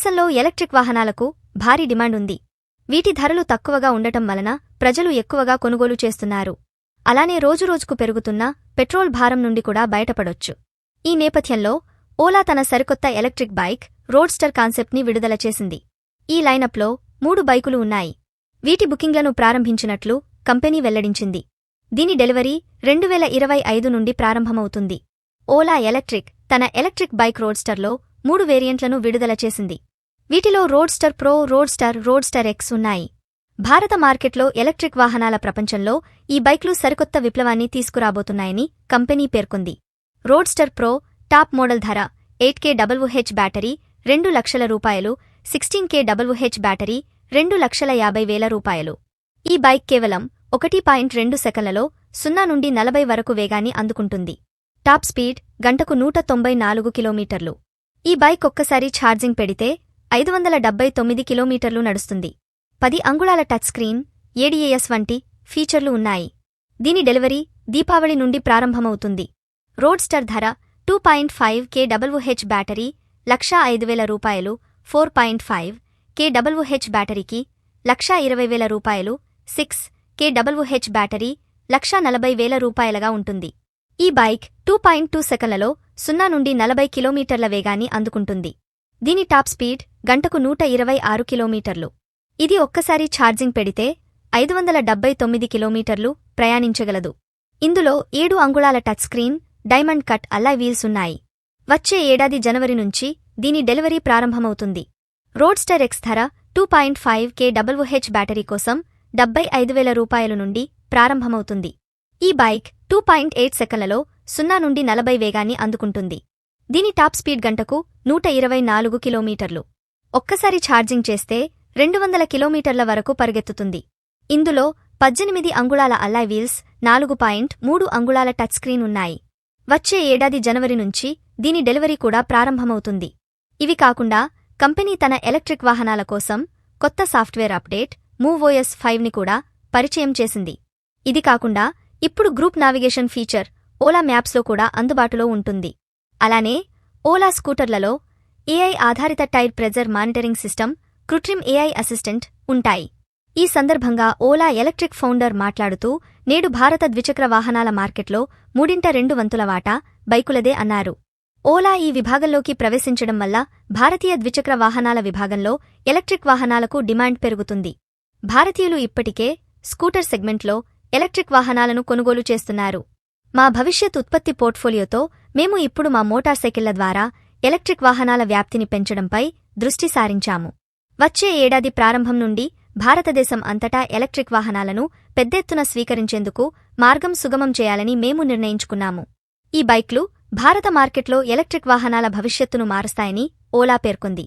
దేశంలో ఎలక్ట్రిక్ వాహనాలకు భారీ డిమాండ్ ఉంది. వీటి ధరలు తక్కువగా ఉండటం వలన ప్రజలు ఎక్కువగా కొనుగోలు చేస్తున్నారు. అలానే రోజురోజుకు పెరుగుతున్న పెట్రోల్ భారం నుండి కూడా బయటపడొచ్చు. ఈ నేపథ్యంలో ఓలా తన సరికొత్త ఎలక్ట్రిక్ బైక్ రోడ్స్టర్ కాన్సెప్ట్ని విడుదల చేసింది. ఈ లైనప్లో 3 బైకులు ఉన్నాయి. వీటి బుకింగ్లను ప్రారంభించినట్లు కంపెనీ వెల్లడించింది. దీని డెలివరీ 2025 నుండి ప్రారంభమవుతుంది. ఓలా ఎలక్ట్రిక్ తన ఎలక్ట్రిక్ బైక్ రోడ్స్టర్లో 3 వేరియంట్లను విడుదల చేసింది. వీటిలో రోడ్స్టర్ ప్రో, రోడ్స్టర్ ఎక్స్ ఉన్నాయి. భారత మార్కెట్లో ఎలక్ట్రిక్ వాహనాల ప్రపంచంలో ఈ బైక్లు సరికొత్త విప్లవాన్ని తీసుకురాబోతున్నాయని కంపెనీ పేర్కొంది. రోడ్స్టర్ ప్రో టాప్ మోడల్ ధర 8kWh బ్యాటరీ ₹2,00,000, 16kWh బ్యాటరీ ₹2,50,000. ఈ బైక్ కేవలం 1.2 సెకన్లలో 0 నుండి 40 వరకు వేగాన్ని అందుకుంటుంది. టాప్ స్పీడ్ గంటకు 194 కిలోమీటర్లు. ఈ బైక్ ఒక్కసారి ఛార్జింగ్ పెడితే 579 కిలోమీటర్లు నడుస్తుంది. 10 అంగుళాల టచ్ స్క్రీన్, ADAS వంటి ఫీచర్లు ఉన్నాయి. దీని డెలివరీ దీపావళి నుండి ప్రారంభమవుతుంది. రోడ్స్టర్ ధర 2.5 kWh బ్యాటరీ ₹1,05,000, 4.5 kWh బ్యాటరీకి ₹1,20,000, 6 kWh బ్యాటరీ ₹1,40,000గా ఉంటుంది. ఈ బైక్ 2.2 సెకన్లలో 0 నుండి 40 కిలోమీటర్ల వేగాన్ని అందుకుంటుంది. దీని టాప్ స్పీడ్ గంటకు 126 కిలోమీటర్లు. ఇది ఒక్కసారి ఛార్జింగ్ పెడితే 579 కిలోమీటర్లు ప్రయాణించగలదు. ఇందులో 7 అంగుళాల touch screen, diamond cut alloy wheels ఉన్నాయి. వచ్చే ఏడాది జనవరి నుంచి దీని డెలివరీ ప్రారంభమవుతుంది. రోడ్స్టర్ ఎక్స్ ధర 2.5 kWh బ్యాటరీ కోసం ₹75,000 నుండి ప్రారంభమవుతుంది. ఈ బైక్ 2.8 సెకన్లలో 0 నుండి 40 వేగాన్ని అందుకుంటుంది. దీని టాప్ స్పీడ్ గంటకు 124 కిలోమీటర్లు. ఒక్కసారి ఛార్జింగ్ చేస్తే 200 కిలోమీటర్ల వరకు పరిగెత్తుతుంది. ఇందులో 18 అంగుళాల అల్లాయ్ వీల్స్, 4.3 అంగుళాల టచ్ స్క్రీన్ ఉన్నాయి. వచ్చే ఏడాది జనవరి నుంచి దీని డెలివరీ కూడా ప్రారంభమవుతుంది. ఇవి కాకుండా కంపెనీ తన ఎలక్ట్రిక్ వాహనాల కోసం కొత్త సాఫ్ట్వేర్ అప్డేట్ మూవ్ఓఎస్ 5ని కూడా పరిచయం చేసింది. ఇది కాకుండా ఇప్పుడు గ్రూప్ నావిగేషన్ ఫీచర్ ఓలా మ్యాప్స్లో కూడా అందుబాటులో ఉంటుంది. అలానే ఓలా స్కూటర్లలో AI ఆధారిత tyre pressure monitoring system, Krutrim AI assistant ఉంటాయి. ఈ సందర్భంగా ఓలా ఎలక్ట్రిక్ ఫౌండర్ మాట్లాడుతూ, నేడు భారత ద్విచక్ర వాహనాల మార్కెట్లో 3/2 వాటా బైకులదే అన్నారు. ఓలా ఈ విభాగంలోకి ప్రవేశించడం వల్ల భారతీయ ద్విచక్ర వాహనాల విభాగంలో ఎలక్ట్రిక్ వాహనాలకు డిమాండ్ పెరుగుతుంది. భారతీయులు ఇప్పటికే స్కూటర్ సెగ్మెంట్లో ఎలక్ట్రిక్ వాహనాలను కొనుగోలు చేస్తున్నారు. మా భవిష్యత్ ఉత్పత్తి పోర్ట్ఫోలియోతో మేము ఇప్పుడు మా మోటార్ సైకిళ్ల ద్వారా ఎలక్ట్రిక్ వాహనాల వ్యాప్తిని పెంచడంపై దృష్టి సారించాము. వచ్చే ఏడాది ప్రారంభం నుండి భారతదేశం అంతటా ఎలక్ట్రిక్ వాహనాలను పెద్దెత్తున స్వీకరించేందుకు మార్గం సుగమం చేయాలని మేము నిర్ణయించుకున్నాము. ఈ బైక్లు భారత మార్కెట్లో ఎలక్ట్రిక్ వాహనాల భవిష్యత్తును మారుస్తాయని ఓలా పేర్కొంది.